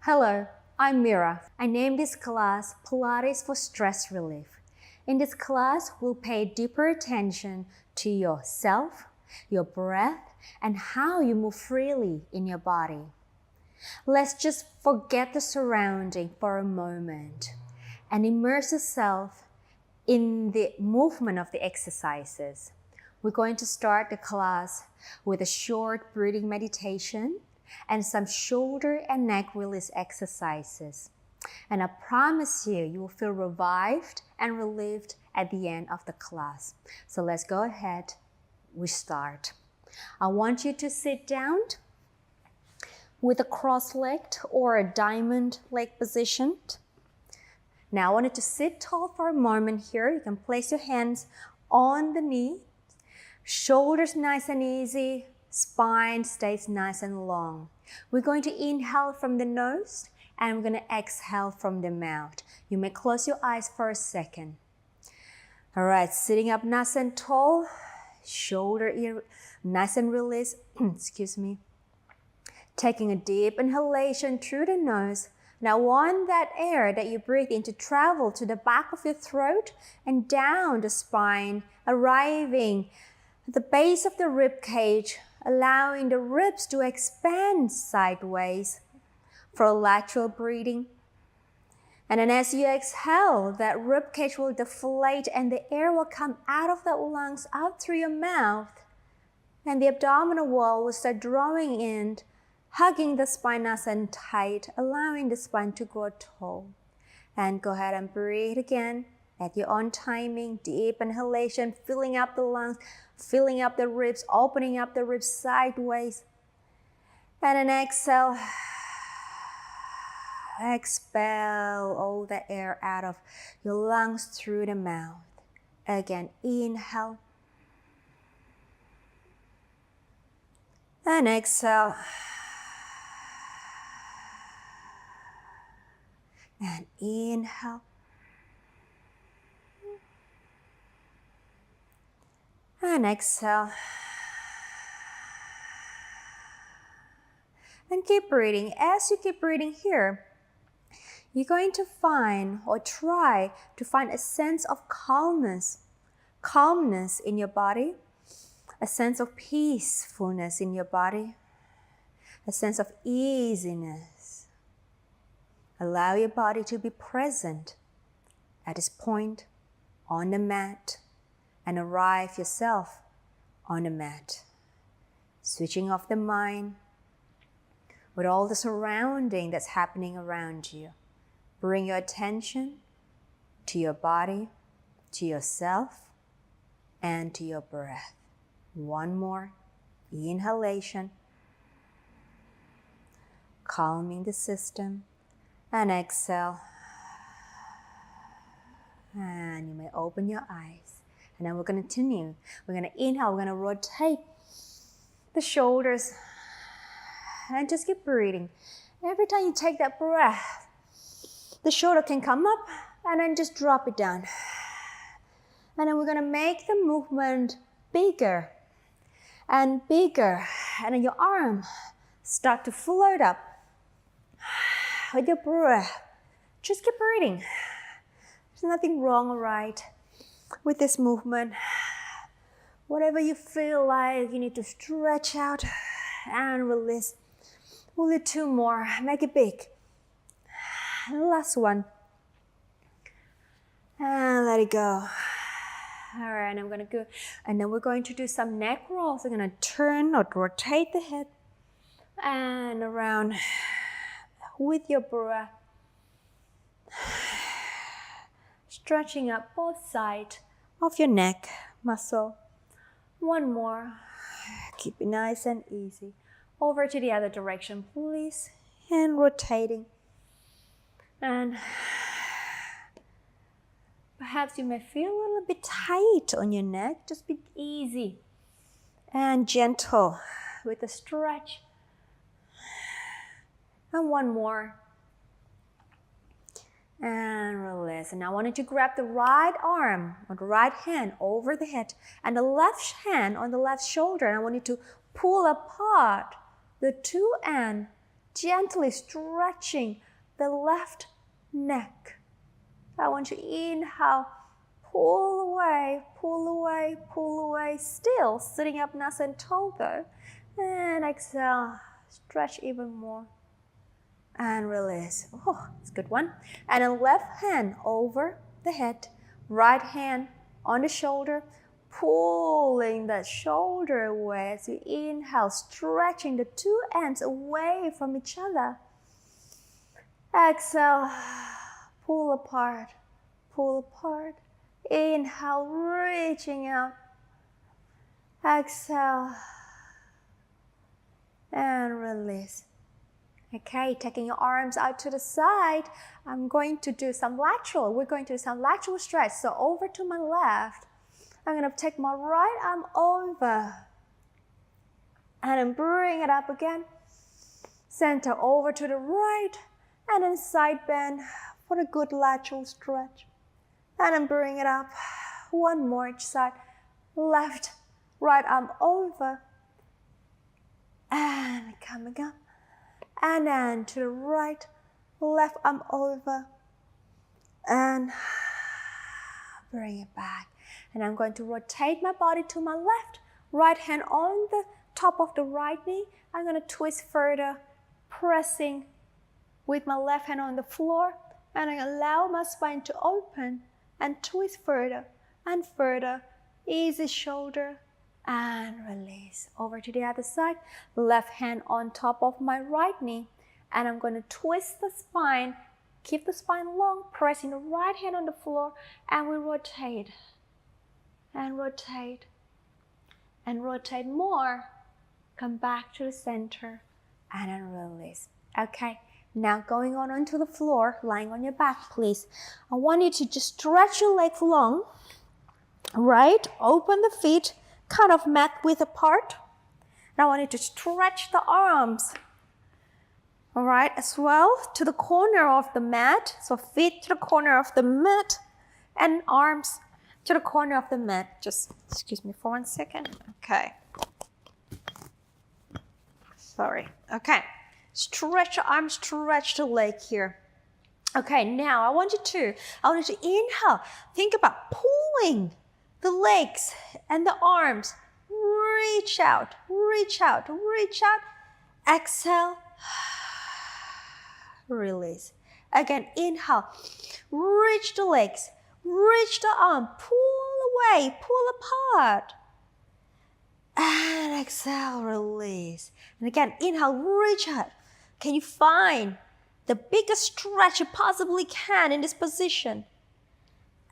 Hello, I'm Mira. I named this class Pilates for Stress Relief. In this class, we'll pay deeper attention to yourself, your breath, and how you move freely in your body. Let's just forget the surrounding for a moment and immerse yourself in the movement of the exercises. We're going to start the class with a short breathing meditation and some shoulder and neck release exercises. And I promise you will feel revived and relieved at the end of the class. So let's go ahead, we start. I want you to sit down with a cross-legged or a diamond leg position. Now I want you to sit tall for a moment here. You can place your hands on the knee, shoulders nice and easy, spine stays nice and long. We're going to inhale from the nose and we're going to exhale from the mouth. You may close your eyes for a second. All right, sitting up nice and tall, shoulder nice and released, excuse me. Taking a deep inhalation through the nose. Now I want that air that you breathe in to travel to the back of your throat and down the spine, arriving at the base of the rib cage, allowing the ribs to expand sideways for lateral breathing. And then as you exhale, that rib cage will deflate and the air will come out of the lungs, out through your mouth. And the abdominal wall will start drawing in, hugging the spine nice and tight, allowing the spine to grow tall. And go ahead and breathe again at your own timing. Deep inhalation, filling up the lungs, filling up the ribs, opening up the ribs sideways. And then exhale. Expel all the air out of your lungs through the mouth. Again, inhale. And exhale. And inhale. And exhale. And keep breathing. As you keep breathing here, you're going to find or try to find a sense of calmness in your body, a sense of peacefulness in your body, a sense of easiness. Allow your body to be present at this point on the mat and arrive yourself on the mat. Switching off the mind with all the surrounding that's happening around you. Bring your attention to your body, to yourself, and to your breath. One more inhalation, calming the system, and exhale. And you may open your eyes. And then we're going to continue. We're going to inhale, we're going to rotate the shoulders, and just keep breathing. Every time you take that breath, the shoulder can come up and then just drop it down. And then we're going to make the movement bigger and bigger. And then your arm start to float up with your breath. Just keep breathing. There's nothing wrong or right with this movement. Whatever you feel like you need to stretch out and release. We'll do two more. Make it big. Last one. And let it go. All right, and I'm going to go. And then we're going to do some neck rolls. We're going to turn or rotate the head and around with your breath. Stretching up both sides of your neck muscle. One more. Keep it nice and easy. Over to the other direction, please. And rotating. And perhaps you may feel a little bit tight on your neck. Just be easy and gentle with the stretch. And one more. And release. And now I want you to grab the right arm or the right hand over the head and the left hand on the left shoulder. And I want you to pull apart the two ends gently stretching the left neck. I want you to inhale, pull away, pull away, pull away. Still sitting up nice and tall though. And exhale, stretch even more. And release. Oh, it's a good one. And then left hand over the head, right hand on the shoulder, pulling the shoulder away as you inhale, stretching the two ends away from each other. Exhale, pull apart, pull apart. Inhale, reaching out. Exhale, and release. Okay, taking your arms out to the side, I'm going to do some lateral. We're going to do some lateral stretch. So over to my left, I'm going to take my right arm over and then bring it up again. Center over to the right and then side bend for a good lateral stretch. And then bring it up. One more each side. Left, right arm over and coming up. And then to the right, left arm over and bring it back. And I'm going to rotate my body to my left, right hand on the top of the right knee. I'm going to twist further, pressing with my left hand on the floor. And I allow my spine to open and twist further and further. Easy shoulder and release. Over to the other side, left hand on top of my right knee. And I'm going to twist the spine, keep the spine long, pressing the right hand on the floor, and we rotate and rotate and rotate more. Come back to the center and then release. Okay, now going on onto the floor, lying on your back, please. I want you to just stretch your legs long, right? Open the feet, kind of mat width apart. And I want you to stretch the arms, all right, as well to the corner of the mat. So feet to the corner of the mat and arms to the corner of the mat. Just excuse me for 1 second. Okay. Sorry. Okay. Stretch the arm, stretch the leg here. Okay, now I want you to inhale. Think about pulling the legs and the arms. Reach out, reach out, reach out. Exhale. Release. Again, inhale. Reach the legs, reach the arm, pull away, pull apart. And exhale, release. And again, inhale, reach out. Can you find the biggest stretch you possibly can in this position?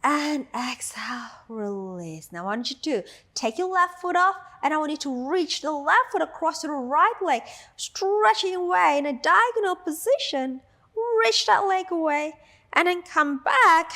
And exhale, release. Now I want you to take your left foot off and I want you to reach the left foot across to the right leg, stretching away in a diagonal position. Reach that leg away and then come back.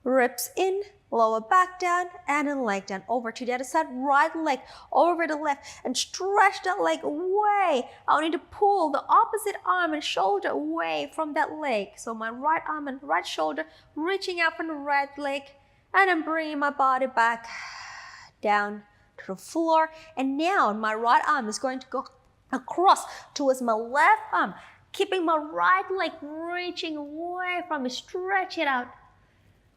Ribs in, lower back down, and then leg down. Over to the other side, right leg over the left, and stretch that leg away. I need to pull the opposite arm and shoulder away from that leg. So my right arm and right shoulder reaching out from the right leg, and then bringing my body back down to the floor. And now my right arm is going to go across towards my left arm, keeping my right leg reaching away from me. Stretch it out.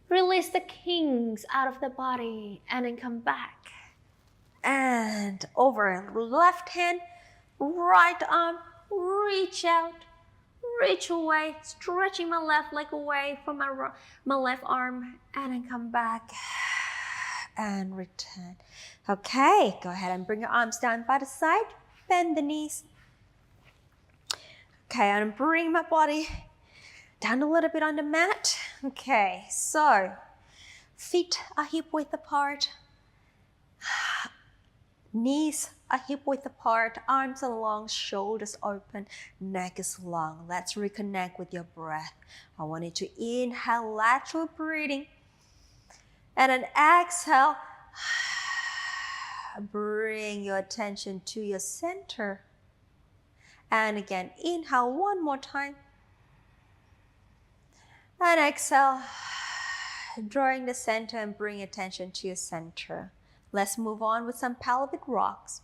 Release the kinks out of the body and then come back. And over left hand, right arm, reach out, reach away, stretching my left leg away from my left arm and then come back and return. Okay, go ahead and bring your arms down by the side, bend the knees. Okay, and bring my body down a little bit on the mat. Okay, so feet are hip width apart, knees are hip width apart, arms are long, shoulders open, neck is long. Let's reconnect with your breath. I want you to inhale, lateral breathing, and then exhale. Bring your attention to your center. And again, inhale one more time. And exhale, drawing the center and bring attention to your center. Let's move on with some pelvic rocks.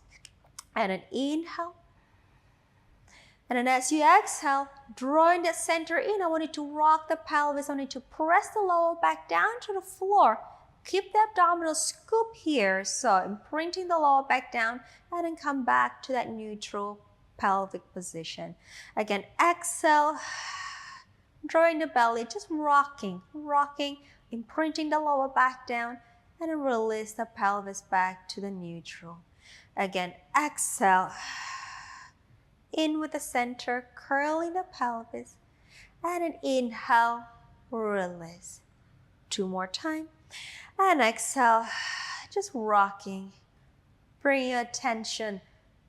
And an inhale. And then as you exhale, drawing the center in, I want you to rock the pelvis. I want you to press the lower back down to the floor. Keep the abdominal scoop here. So imprinting the lower back down and then come back to that neutral pelvic position. Again, exhale, drawing the belly, just rocking, imprinting the lower back down and then release the pelvis back to the neutral. Again, exhale. In with the center, curling the pelvis, and an inhale, release. 2 more times, and exhale, just rocking. Bring your attention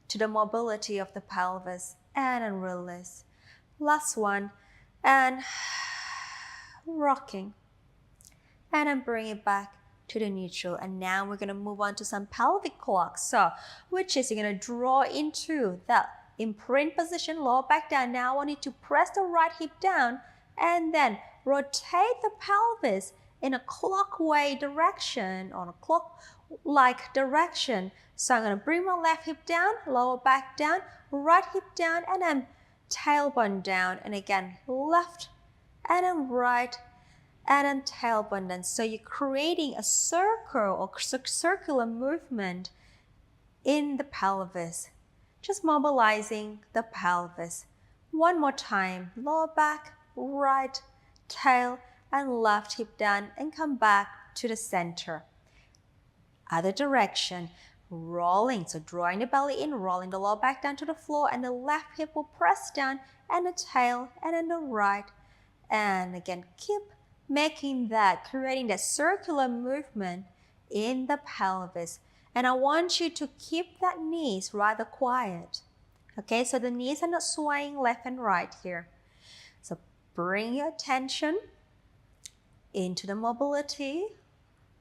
to the mobility of the pelvis, and then release. Last one, and rocking, and then bring it back to the neutral. And now we're gonna move on to some pelvic clocks. So, which is you're gonna draw into that imprint position, lower back down. Now I want you to press the right hip down and then rotate the pelvis in a clockwise direction or a clock-like direction. So I'm going to bring my left hip down, lower back down, right hip down, and then tailbone down. And again, left and then right and then tailbone down. So you're creating a circle or circular movement in the pelvis. Just mobilizing the pelvis. One more time, lower back, right, tail, and left hip down, and come back to the center. Other direction, rolling, so drawing the belly in, rolling the lower back down to the floor, and the left hip will press down, and the tail, and then the right. And again, keep making that, creating that circular movement in the pelvis. And I want you to keep that knees rather quiet. Okay, so the knees are not swaying left and right here. So bring your attention into the mobility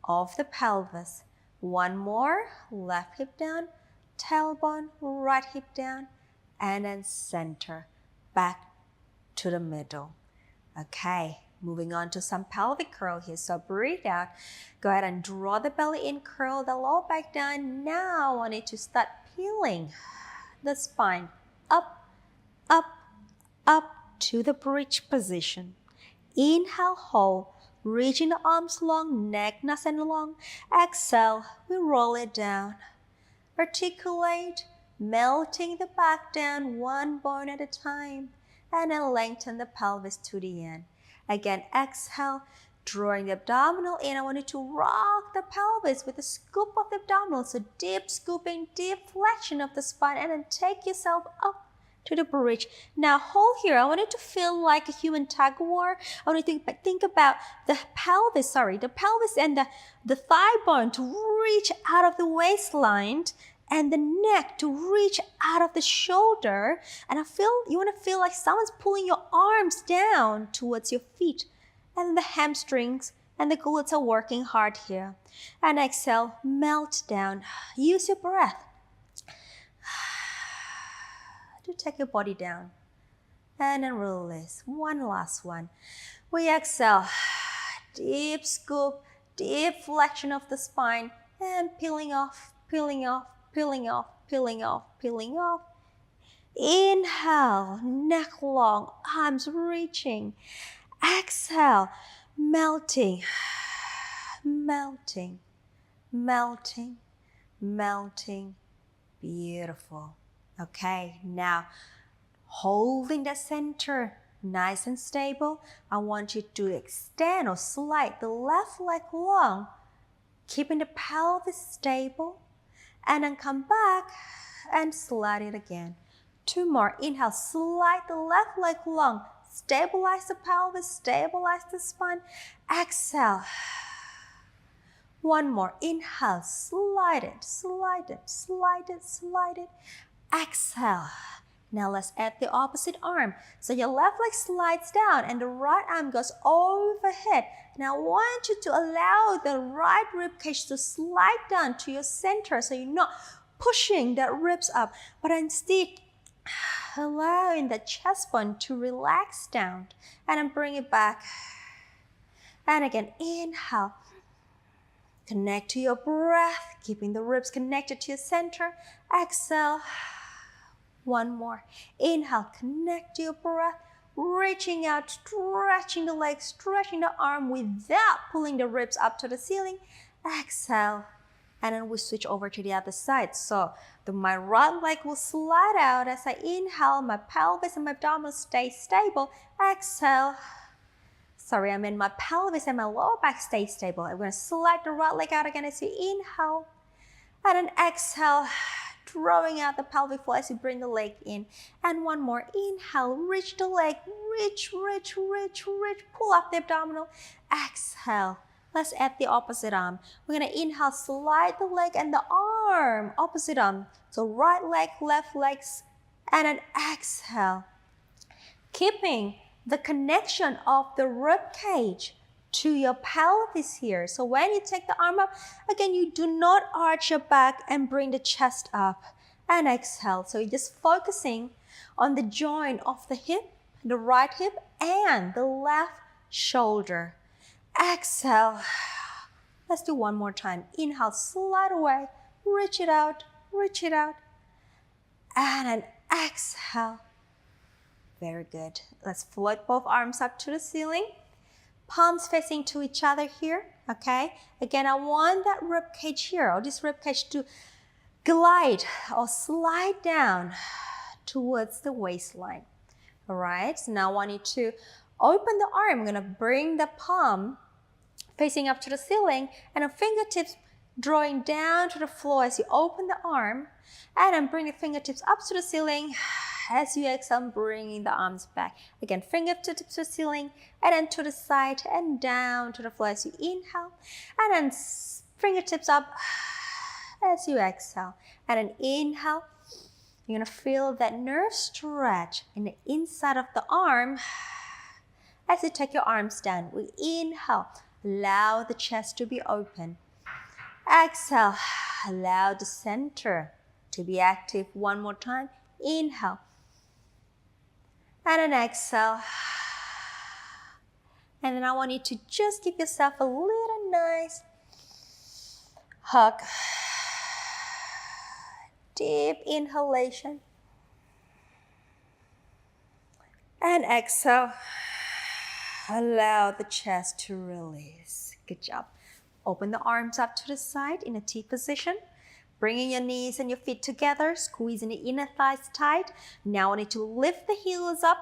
of the pelvis. One more, left hip down, tailbone, right hip down, and then center, back to the middle. Okay. Moving on to some pelvic curl here. So breathe out. Go ahead and draw the belly in, curl the lower back down. Now I want you to start peeling the spine up, up, up to the bridge position. Inhale, hold, reaching the arms long, neck nice and long. Exhale, we roll it down. Articulate, melting the back down one bone at a time. And then lengthen the pelvis to the end. Again, exhale, drawing the abdominal in. I want you to rock the pelvis with a scoop of the abdominal. So deep scooping, deep flexion of the spine, and then take yourself up to the bridge. Now hold here. I want you to feel like a human tug of war. I want you to think about the pelvis and the thigh bone to reach out of the waistline, and the neck to reach out of the shoulder. And you want to feel like someone's pulling your arms down towards your feet. And the hamstrings and the glutes are working hard here. And exhale, melt down. Use your breath to take your body down. And then release. One last one. We exhale. Deep scoop, deep flexion of the spine, and peeling off, peeling off, peeling off, peeling off, peeling off. Inhale, neck long, arms reaching. Exhale, melting, melting, melting, melting. Beautiful. Okay, now holding the center nice and stable, I want you to extend or slide the left leg long, keeping the pelvis stable. And then come back and slide it again. 2 more. Inhale, slide the left leg long. Stabilize the pelvis, stabilize the spine. Exhale. 1 more. Inhale, slide it, slide it, slide it, slide it. Exhale. Now let's add the opposite arm. So your left leg slides down and the right arm goes overhead. Now I want you to allow the right rib cage to slide down to your center, so you're not pushing that ribs up, but instead allowing the chest bone to relax down. And then bring it back. And again, inhale. Connect to your breath, keeping the ribs connected to your center. Exhale. One more. Inhale, connect to your breath, reaching out, stretching the legs, stretching the arm without pulling the ribs up to the ceiling. Exhale. And then we switch over to the other side. So my right leg will slide out as I inhale. My pelvis and my abdominal stay stable. Exhale. Sorry, I mean my pelvis and my lower back stay stable. I'm going to slide the right leg out again as you inhale. And then exhale, drawing out the pelvic floor as you bring the leg in. And one more. Inhale, reach the leg. Reach. Pull up the abdominal. Exhale. Let's add the opposite arm. We're going to inhale, slide the leg and the arm. Opposite arm. So right leg, left legs. And then exhale. Keeping the connection of the rib cage to your pelvis here. So when you take the arm up, again, you do not arch your back and bring the chest up. And exhale. So you're just focusing on the joint of the hip, the right hip, and the left shoulder. Exhale. Let's do one more time. Inhale, slide away, reach it out. And then exhale. Very good. Let's float both arms up to the ceiling. Palms facing to each other here, okay? Again, I want that rib cage here, or this rib cage to glide or slide down towards the waistline. All right, so now I want you to open the arm. I'm gonna bring the palm facing up to the ceiling and the fingertips drawing down to the floor as you open the arm, and then bring the fingertips up to the ceiling. As you exhale, bringing the arms back. Again, fingertips to the ceiling, and then to the side and down to the floor as you inhale, and then fingertips up as you exhale. And then inhale, you're gonna feel that nerve stretch in the inside of the arm as you take your arms down. We inhale. Allow the chest to be open. Exhale. Allow the center to be active. One more time. Inhale. And then exhale. And then I want you to just give yourself a little nice hug. Deep inhalation. And exhale. Allow the chest to release. Good job. Open the arms up to the side in a T position. Bringing your knees and your feet together, squeezing the inner thighs tight. Now I need to lift the heels up,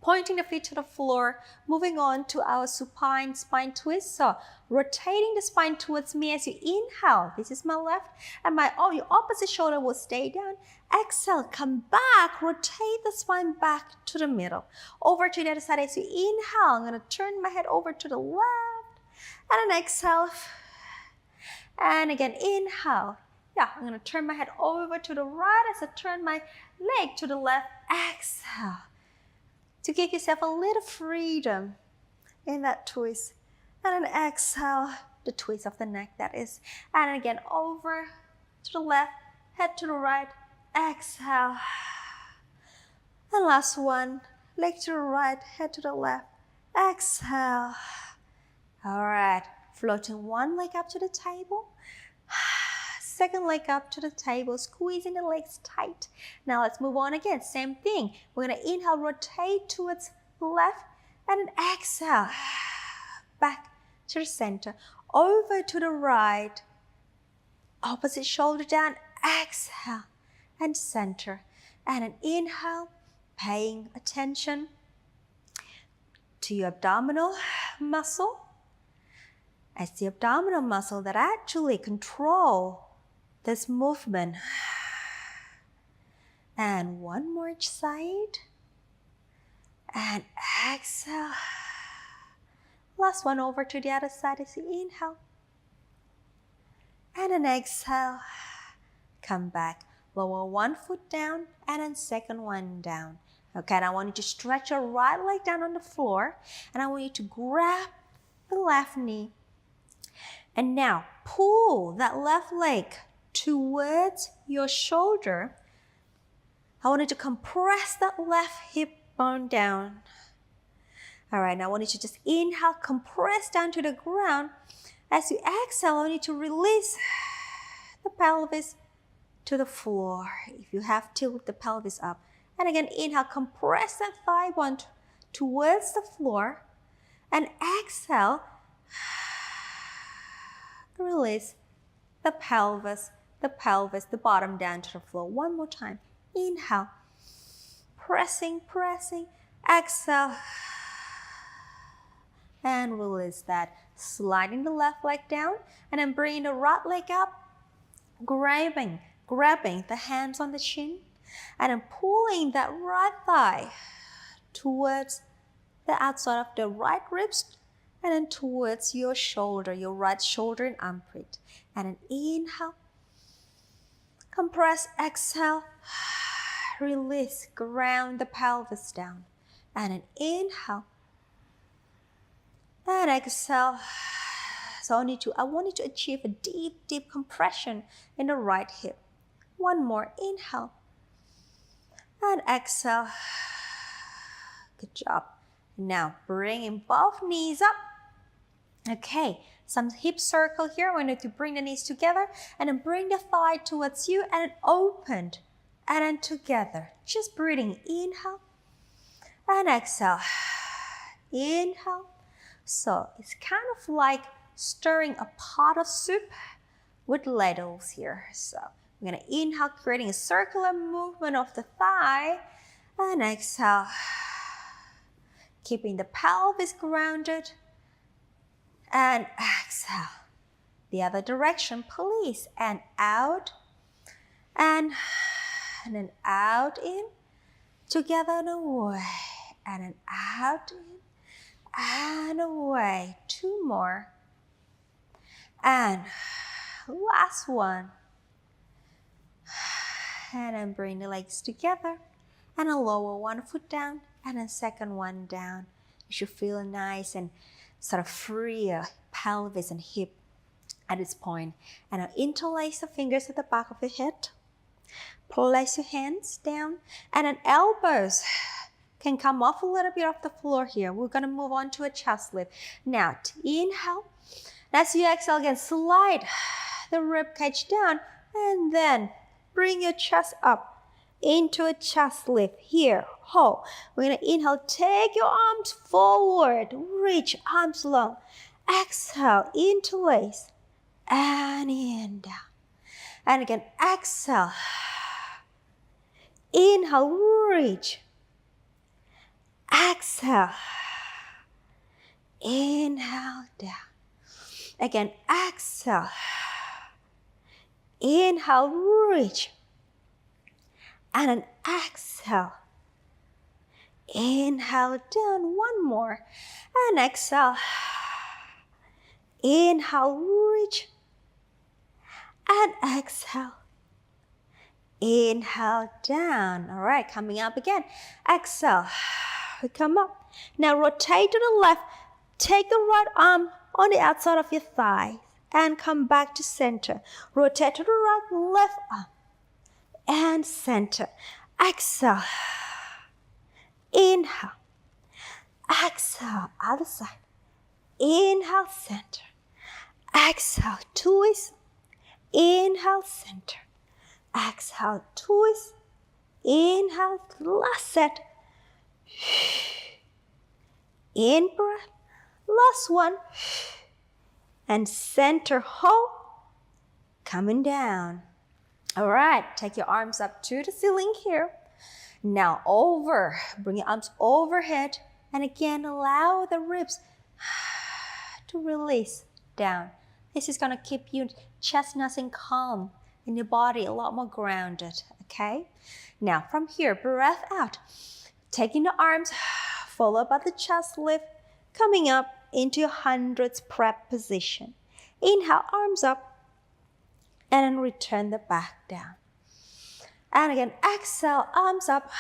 pointing the feet to the floor, moving on to our supine spine twist. So rotating the spine towards me as you inhale. This is my left, and your opposite shoulder will stay down. Exhale, come back, rotate the spine back to the middle. Over to the other side as you inhale. I'm gonna turn my head over to the left, and then exhale. And again, inhale. Yeah, I'm gonna turn my head over to the right as I turn my leg to the left. Exhale. To give yourself a little freedom in that twist. And then exhale, the twist of the neck, that is. And again, over to the left, head to the right. Exhale. And last one, leg to the right, head to the left. Exhale. All right, floating one leg up to the table. Second leg up to the table, squeezing the legs tight. Now let's move on again. Same thing. We're going to inhale, rotate towards the left, and exhale. Back to the center. Over to the right. Opposite shoulder down. Exhale. And center. And an inhale, paying attention to your abdominal muscle. It's the abdominal muscle that actually control this movement. And one more each side. And exhale. Last one over to the other side as you inhale. And then exhale. Come back. Lower one foot down and then second one down. Okay, and I want you to stretch your right leg down on the floor. And I want you to grab the left knee. And now pull that left leg towards your shoulder. I want you to compress that left hip bone down. All right, now I want you to just inhale, compress down to the ground. As you exhale, I want you to release the pelvis to the floor. If you have, tilt the pelvis up. And again, inhale, compress that thigh bone towards the floor. And exhale, release the pelvis, the bottom down to the floor. One more time. Inhale, pressing. Exhale, and release that. Sliding the left leg down, and then bringing the right leg up, grabbing the hands on the shin, and then pulling that right thigh towards the outside of the right ribs, and then towards your shoulder, your right shoulder and armpit. And then inhale, compress, exhale, release, ground the pelvis down. And then inhale, and exhale. So I want you to achieve a deep compression in the right hip. One more, inhale, and exhale. Good job. Now bringing both knees up. Okay, some hip circle here. We need to bring the knees together and then bring the thigh towards you and then open and then together. Just breathing. Inhale and exhale. Inhale. So it's kind of like stirring a pot of soup with ladles here. So we're going to inhale, creating a circular movement of the thigh, and exhale, keeping the pelvis grounded, and exhale. The other direction, please, and out, and then out, in, together and away, and then out, in, and away. Two more. And last one. And then bring the legs together and then lower one foot down and then second one down. You should feel nice and sort of free your pelvis and hip at this point. And now interlace the fingers at the back of your head. Place your hands down and then elbows can come off a little bit off the floor here. We're going to move on to a chest lift. Now, inhale. As you exhale again, slide the rib cage down and then bring your chest up into a chest lift. Here, hold. We're going to inhale, take your arms forward, reach arms long. Exhale, interlace and in, down. And again, exhale. Inhale, reach. Exhale. Inhale, down. Again, exhale. Inhale, reach. And then exhale. Inhale, down. One more. And exhale. Inhale, reach. And exhale. Inhale, down. All right, coming up again. Exhale. We come up. Now rotate to the left. Take the right arm on the outside of your thigh and come back to center. Rotate to the right, left arm and center. Exhale. Inhale. Exhale, other side. Inhale, center. Exhale, twist. Inhale, center. Exhale, twist. Inhale, last set. In breath. Last one. And center, hold. Coming down. All right, take your arms up to the ceiling here. Now over, bring your arms overhead. And again, allow the ribs to release down. This is going to keep your chest nice and calm and your body a lot more grounded, okay? Now from here, breath out. Taking the arms, followed by the chest lift, coming up into your hundreds prep position. Inhale, arms up, and then return the back down. And again, exhale, arms up,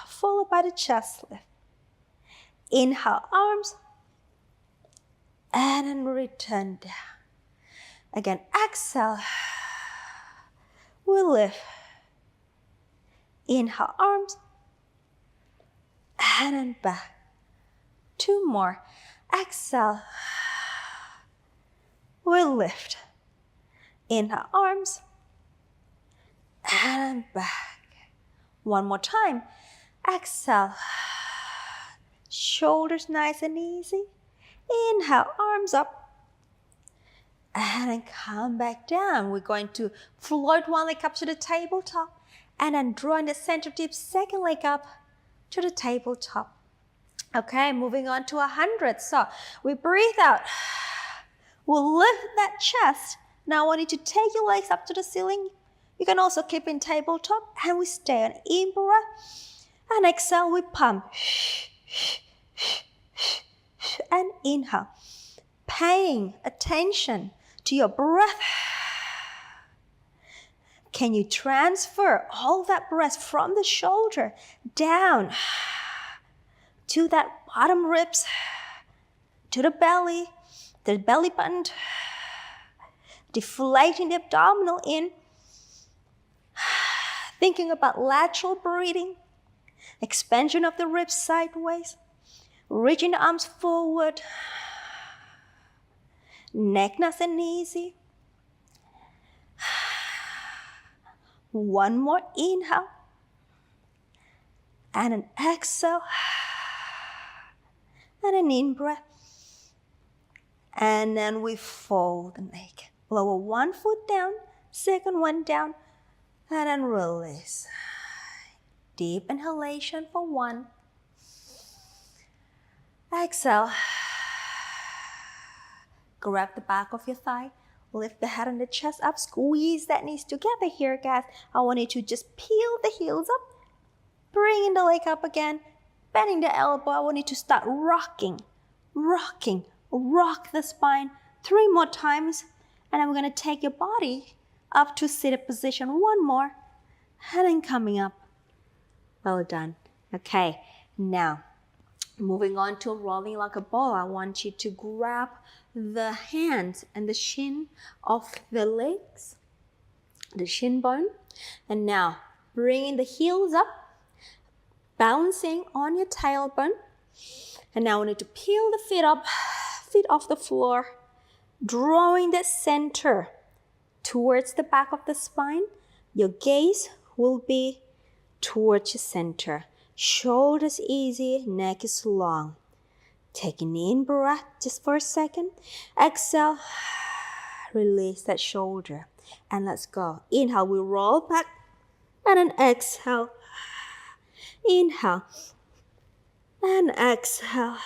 followed by the chest lift. Inhale, arms, and then return down. Again, exhale, we lift. Inhale, arms, and then back. Two more. Exhale, we lift. Inhale, arms, and back. One more time. Exhale. Shoulders nice and easy. Inhale, arms up. And then come back down. We're going to float one leg up to the tabletop. And then drawing the center dip, second leg up to the tabletop. Okay, moving on to 100. So we breathe out. We'll lift that chest. Now I want you to take your legs up to the ceiling. You can also keep in tabletop. And we stay on in breath. And exhale, we pump. And inhale. Paying attention to your breath. Can you transfer all that breath from the shoulder down to that bottom ribs, to the belly button, deflating the abdominal in, thinking about lateral breathing, expansion of the ribs sideways, reaching the arms forward, neck nice and easy. One more inhale and an exhale and an in-breath. And then we fold the neck. Lower one foot down, second one down, and then release. Deep inhalation for 1. Exhale. Grab the back of your thigh. Lift the head and the chest up. Squeeze that knees together here, guys. I want you to just peel the heels up. Bringing the leg up again. Bending the elbow. I want you to start rocking. Rock the spine 3 more times. And I'm going to take your body up to seated position 1 more. And then coming up. Well done. Okay, now moving on to rolling like a ball. I want you to grab the hands and the shin of the legs, the shin bone. And now bringing the heels up, balancing on your tailbone. And now we need to peel the feet up, feet off the floor, drawing the center towards the back of the spine. Your gaze will be towards your center. Shoulders easy, neck is long. Taking in breath just for a second. Exhale, release that shoulder. And let's go. Inhale, we roll back. And then exhale. Inhale. And exhale.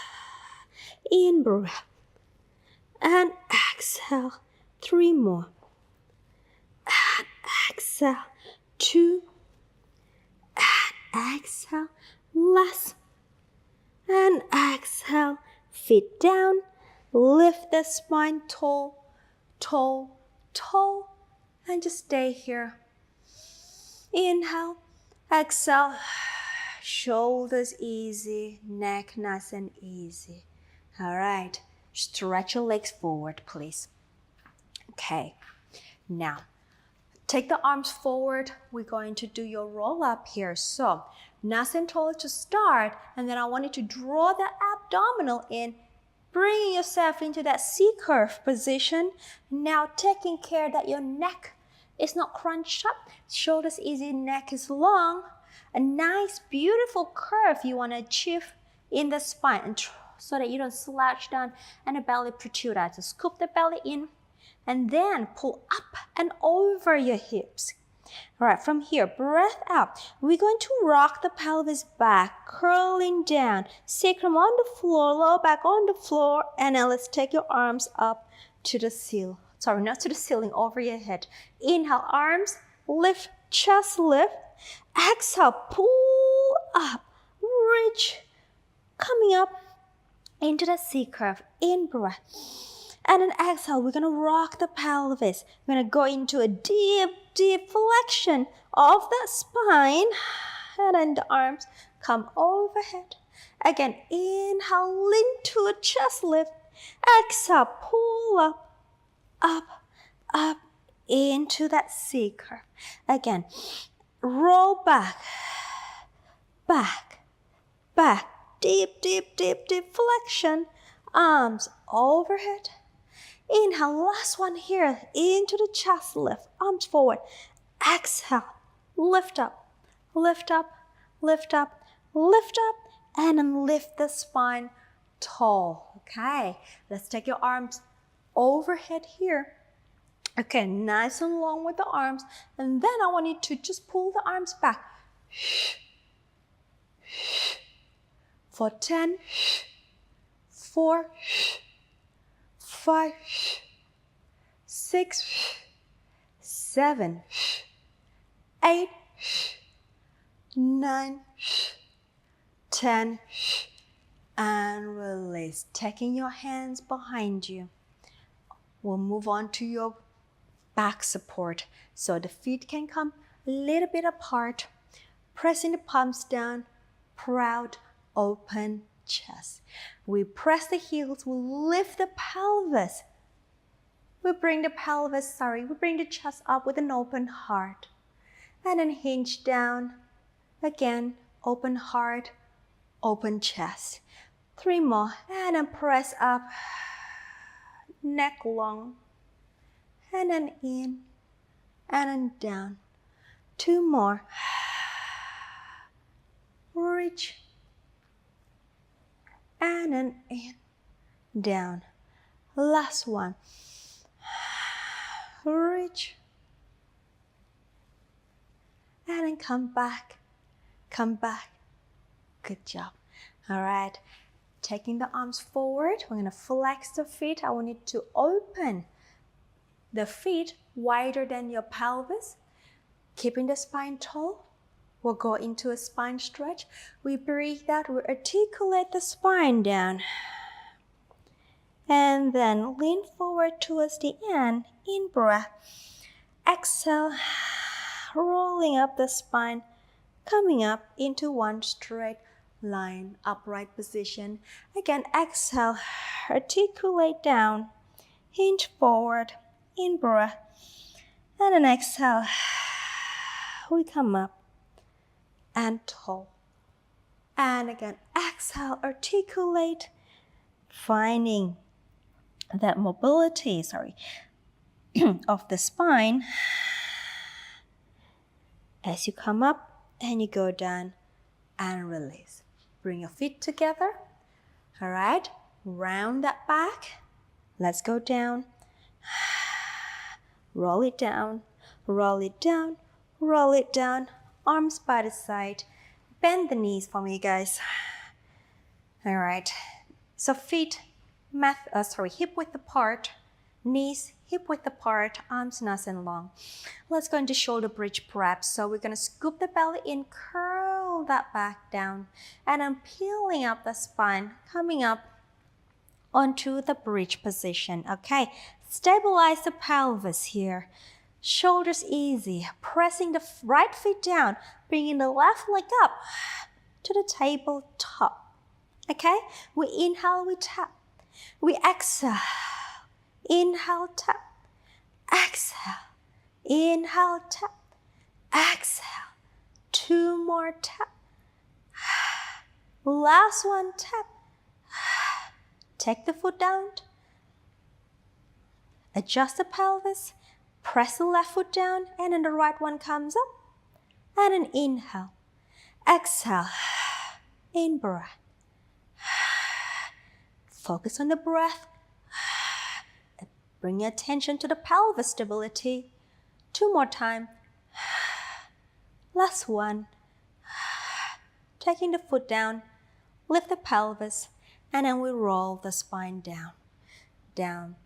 In breath. And exhale. 3 more. And exhale. 2. And exhale. Last. And exhale, feet down, lift the spine tall, and just stay here. Inhale, exhale, shoulders easy, neck nice and easy. All right, stretch your legs forward, please. Okay, now take the arms forward. We're going to do your roll up here. So, nice and tall to start, and then I want you to draw the abdominal in, bringing yourself into that C-curve position. Now taking care that your neck is not crunched up, shoulders easy, neck is long. A nice, beautiful curve you want to achieve in the spine, and so that you don't slouch down and the belly protrude out. So scoop the belly in, and then pull up and over your hips. All right, from here, breath out. We're going to rock the pelvis back, curling down. Sacrum on the floor, lower back on the floor. And now let's take your arms up to the ceiling. Sorry, not to the ceiling, over your head. Inhale, arms, lift, chest lift. Exhale, pull up, reach. Coming up into the C-curve, in breath. And then exhale, we're going to rock the pelvis. We're going to go into a deep flexion of the spine. And then the arms come overhead. Again, inhale, lean to a chest lift. Exhale, pull up, into that C-curve. Again, roll back. Deep flexion. Arms overhead. Inhale, last one here, into the chest lift, arms forward. Exhale, lift up, lift up, lift up, lift up, and then lift the spine tall. Okay, let's take your arms overhead here. Okay, nice and long with the arms. And then I want you to just pull the arms back. For 10, 4, 5, 6, 7, 8, 9, 10, and release. Taking your hands behind you. We'll move on to your back support. So the feet can come a little bit apart. Pressing the palms down. Proud, open chest. We press the heels. We lift the pelvis. We bring the chest up with an open heart. And then hinge down. Again, open heart, open chest. 3 more. And then press up. Neck long. And then in. And then down. 2 more. Reach. And then in. Down. Last one. Reach. And then come back. Come back. Good job. All right. Taking the arms forward. We're going to flex the feet. I want you to open the feet wider than your pelvis. Keeping the spine tall. We'll go into a spine stretch. We breathe out. We articulate the spine down. And then lean forward towards the end. In breath. Exhale. Rolling up the spine. Coming up into one straight line. Upright position. Again, exhale. Articulate down. Hinge forward. In breath. And then exhale. We come up. And tall. And again, exhale, articulate, finding that mobility, of the spine as you come up and you go down and release. Bring your feet together. All right, round that back. Let's go down. Roll it down, roll it down, roll it down. Arms by the side. Bend the knees for me, guys. All right. So feet, hip width apart. Knees, hip width apart. Arms nice and long. Let's go into shoulder bridge prep. So we're going to scoop the belly in, curl that back down. And I'm peeling up the spine, coming up onto the bridge position. Okay. Stabilize the pelvis here. Shoulders easy, pressing the right foot down, bringing the left leg up to the tabletop. Okay? We inhale, we tap. We exhale. Inhale, tap. Exhale. Inhale, tap. Exhale. 2 more tap. Last one, tap. Take the foot down. Adjust the pelvis. Press the left foot down and then the right one comes up. And an inhale. Exhale. In breath. Focus on the breath. Bring your attention to the pelvis stability. 2 more times. Last one. Taking the foot down. Lift the pelvis. And then we roll the spine down. Down.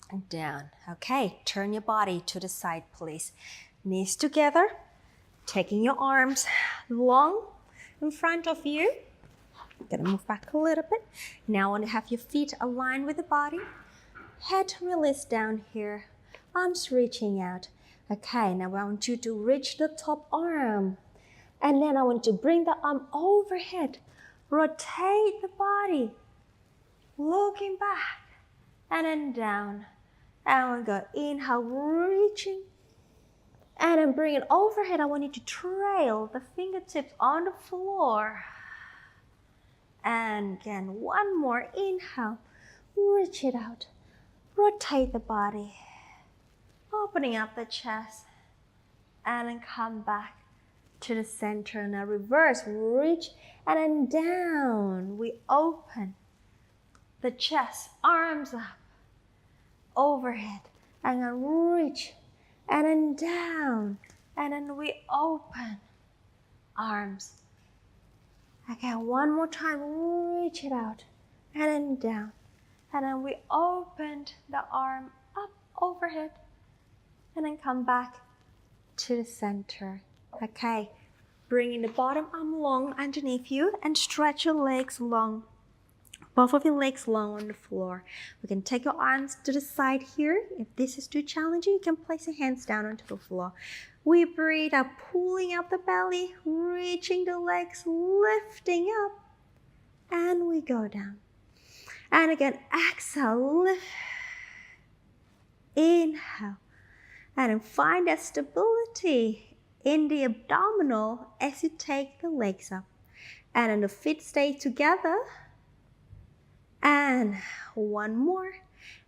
And down. Okay, turn your body to the side, please. Knees together. Taking your arms long in front of you. Gonna move back a little bit. Now I want to have your feet aligned with the body. Head release down here. Arms reaching out. Okay, now I want you to reach the top arm. And then I want you to bring the arm overhead. Rotate the body. Looking back. And then down. And we go inhale, reaching. And then bring it overhead. I want you to trail the fingertips on the floor. And again, one more inhale. Reach it out. Rotate the body. Opening up the chest. And then come back. to the center. Now reverse, reach and then down. We open the chest, arms up, overhead, and then reach and then down. And then we open, arms. Again, one more time, reach it out and then down. And then we opened the arm up overhead and then come back to the center. Okay, bringing the bottom arm long underneath you and stretch your legs long. Both of your legs long on the floor. We can take your arms to the side here. If this is too challenging, you can place your hands down onto the floor. We breathe out, pulling up the belly, reaching the legs, lifting up, and we go down. And again, exhale, lift, inhale, and then find that stability in the abdominal as you take the legs up. And then the feet stay together. And one more.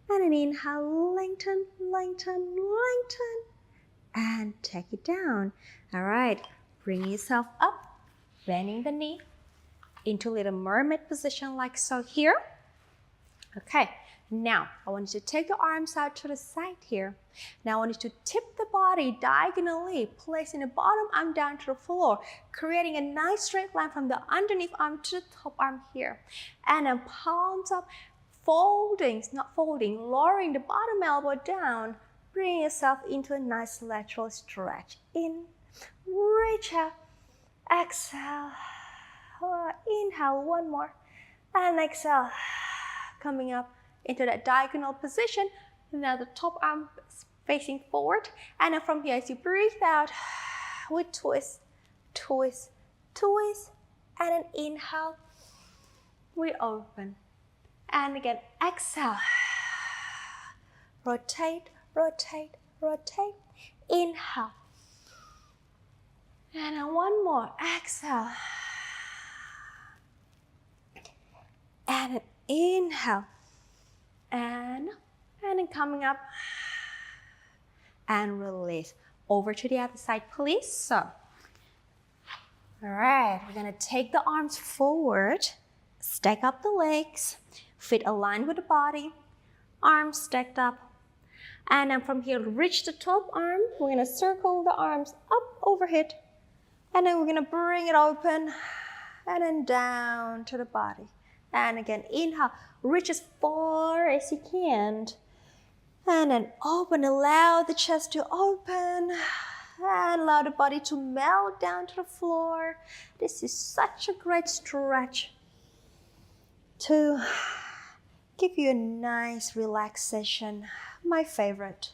And then inhale, lengthen, lengthen, lengthen. And take it down. All right, bring yourself up, bending the knee into little mermaid position like so here. Okay, now I want you to take your arms out to the side here. Now I want you to tip the body diagonally, placing the bottom arm down to the floor, creating a nice straight line from the underneath arm to the top arm here. And then palms up, folding, not folding, lowering the bottom elbow down, bring yourself into a nice lateral stretch. In, reach out, exhale, inhale, one more, and exhale. Coming up into that diagonal position. Now the top arm is facing forward. And then from here, as you breathe out, we twist, twist, twist. And then inhale, we open. And again, exhale. Rotate, rotate, rotate. Inhale. And then one more, exhale. And then inhale, and then coming up, and release. Over to the other side, please. So, all right, we're gonna take the arms forward, stack up the legs, feet aligned with the body, arms stacked up. And then from here, reach the top arm. We're gonna circle the arms up overhead, and then we're gonna bring it open, and then down to the body. And again, inhale, reach as far as you can. And then open, allow the chest to open. And allow the body to melt down to the floor. This is such a great stretch to give you a nice relaxation. My favorite.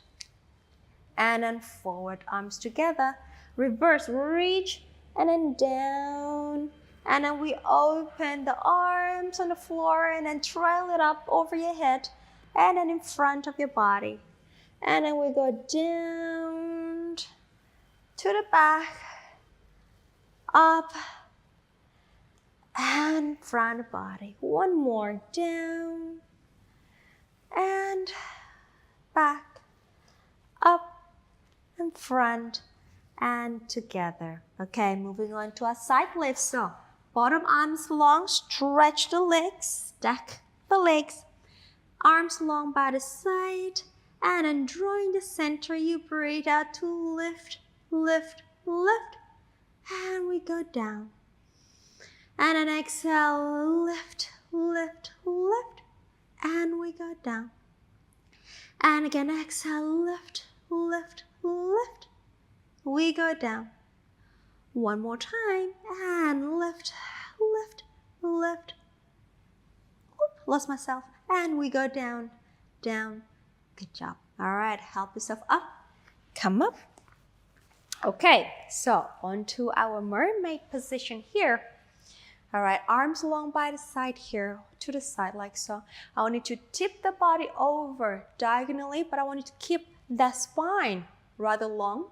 And then forward, arms together. Reverse, reach, and then down. And then we open the arms on the floor and then trail it up over your head and then in front of your body. And then we go down to the back, up, and front of the body. One more, down, and back, up, and front, and together. Okay, moving on to our side lifts. So, bottom arms long, stretch the legs, stack the legs, arms long by the side, and then drawing the center, you breathe out to lift, lift, lift, and we go down. And then exhale, lift, lift, lift, and we go down. And again, exhale, lift, lift, lift, we go down. One more time, and lift, lift, lift. Oop, lost myself. And we go down, down. Good job. All right, help yourself up. Come up. Okay, so onto our mermaid position here. All right, arms long by the side here, to the side like so. I want you to tip the body over diagonally, but I want you to keep the spine rather long.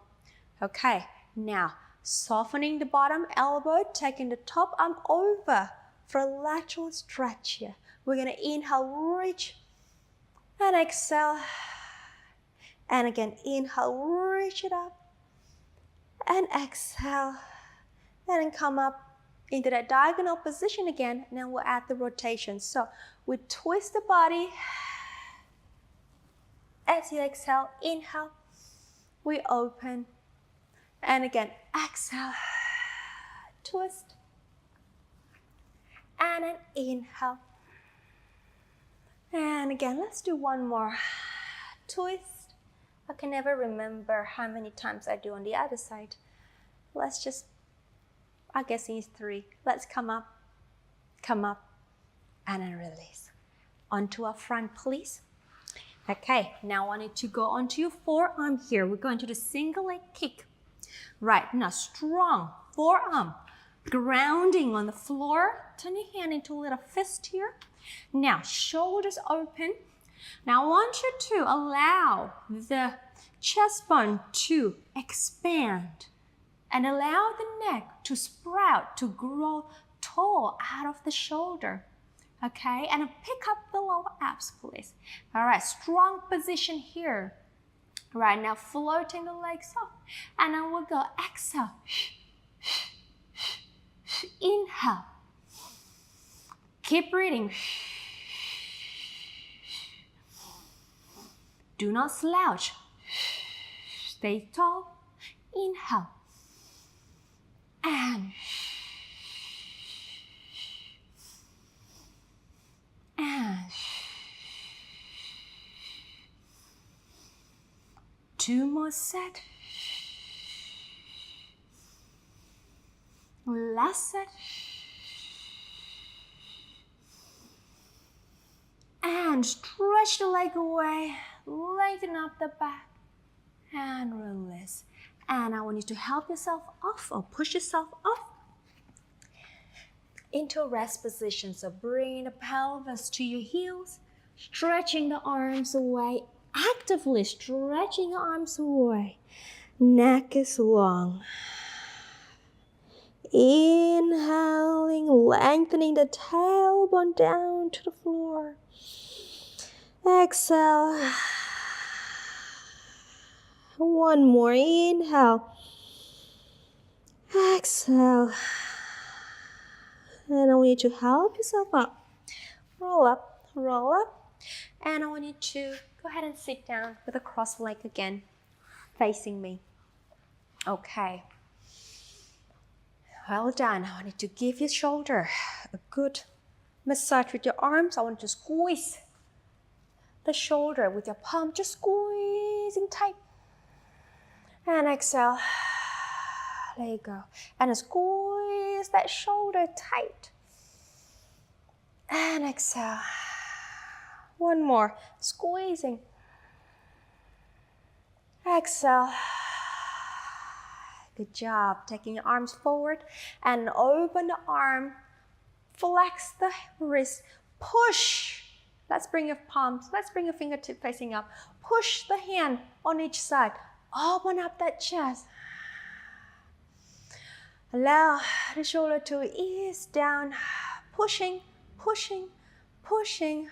Okay, now softening the bottom elbow, taking the top arm over for a lateral stretch here. We're gonna inhale, reach, and exhale. And again, inhale, reach it up, and exhale, and then come up into that diagonal position again, and then we'll add the rotation. So we twist the body. As you exhale, inhale, we open. And again, exhale, twist. And then inhale. And again, let's do one more. Twist. I can never remember how many times I do on the other side. Let's just, I guess it's 3. Let's come up, and then release. Onto our front, please. Okay, now I want you to go onto your forearm here. We're going to the single leg kick. Right, now strong forearm, grounding on the floor. Turn your hand into a little fist here. Now, shoulders open. Now I want you to allow the chest bone to expand and allow the neck to sprout, to grow tall out of the shoulder. Okay, and pick up the lower abs, please. All right, strong position here. Right, now floating the legs up. And then we'll go exhale. Inhale. Keep breathing. Do not slouch. Stay tall. Inhale. And 2 more set. Last set. And stretch the leg away. Lengthen up the back. And release. And I want you to help yourself off or push yourself off into a rest position. So bring the pelvis to your heels. Stretching the arms away. Actively stretching the arms away. Neck is long. Inhaling, lengthening the tailbone down to the floor. Exhale. One more. Inhale. Exhale. And I want you to help yourself up. Roll up, roll up. And I want you to go ahead and sit down with a crossed leg again, facing me. Okay. Well done. I want you to give your shoulder a good massage with your arms. I want you to squeeze the shoulder with your palm, just squeezing tight. And exhale. There you go. And squeeze that shoulder tight. And exhale. One more. Squeezing. Exhale. Good job. Taking your arms forward and open the arm. Flex the wrist. Push. Let's bring your palms. Let's bring your fingertip facing up. Push the hand on each side. Open up that chest. Allow the shoulder to ease down. Pushing, pushing, pushing.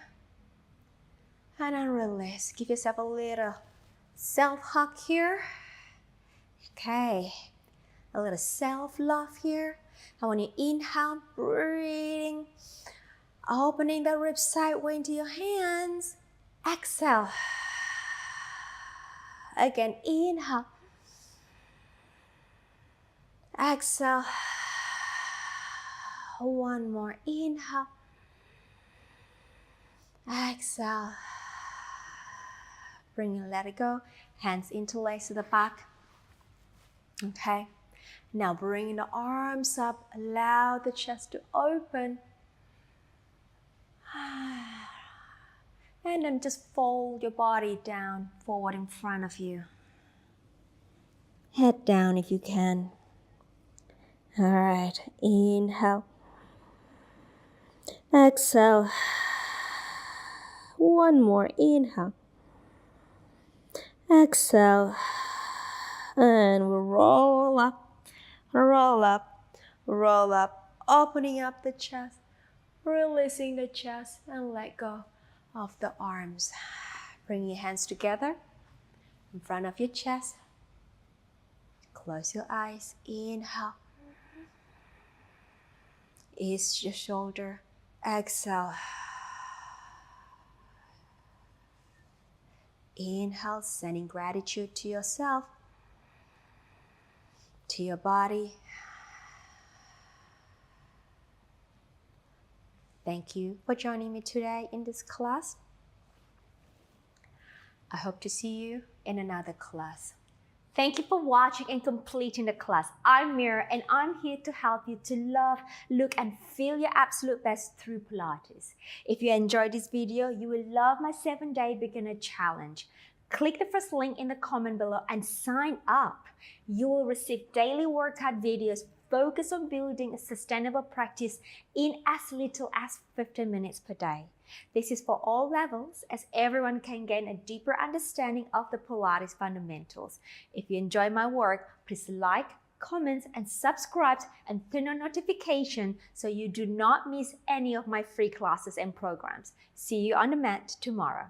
And then release. Give yourself a little self-hug here. Okay. A little self-love here. I want you to inhale, breathing. Opening the ribs sideways into your hands. Exhale. Again, inhale. Exhale. One more. Inhale. Exhale. Bring it, let it go. Hands interlace to the back. Okay. Now bring the arms up. Allow the chest to open. And then just fold your body down forward in front of you. Head down if you can. All right. Inhale. Exhale. One more. Inhale. Exhale. And we'll roll up, roll up, roll up. Opening up the chest. Releasing the chest and let go of the arms. Bring your hands together in front of your chest. Close your eyes. Inhale. Ease your shoulder. Exhale. Inhale, sending gratitude to yourself, to your body. Thank you for joining me today in this class. I hope to see you in another class. Thank you for watching and completing the class. I'm Mira and I'm here to help you to love, look and feel your absolute best through Pilates. If you enjoyed this video, you will love my 7-day beginner challenge. Click the first link in the comment below and sign up. You will receive daily workout videos focused on building a sustainable practice in as little as 15 minutes per day. This is for all levels, as everyone can gain a deeper understanding of the Pilates fundamentals. If you enjoy my work, please like, comment, and subscribe and turn on notification so you do not miss any of my free classes and programs. See you on the mat tomorrow.